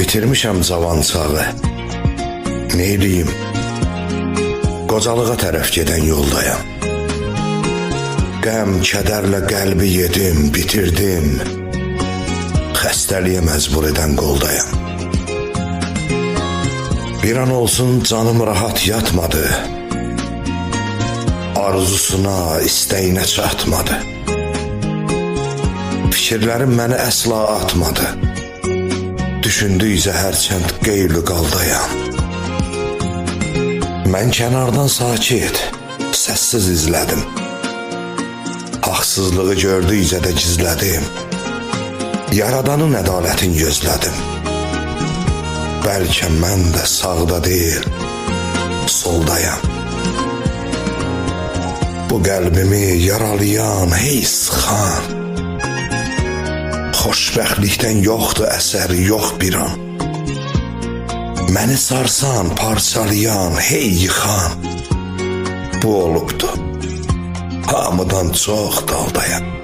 Bitirmişəm cavan çağı. Neyliyim? Qocalığa tərəf gedən yoldayam. Qəm, kədərlə qəlbi yedim, bitirdim. Xəstəliyə məcbur edən qoldayam. Bir an olsun canım rahat yatmadı. Arzusuna, istəyinə çatmadı. Fikirlərim məni əsla atmadı. Düşündükcə hərçənd qeyli qaldayam. Mən kənardan sakit, səssiz izlədim. Haqsızlığı gördükcə də gizlədim. Yaradanın ədalətini gözlədim. Bəlkə mən də sağda deyil, soldayam. Bu qəlbimi yaralayan, hey sıxan, xoşbəxtlikdən yoxdur əsəri, yox bir an. Məni sarsan, parçalayan, hey yıxan, bu olubdu. Hamıdan çox daldayam.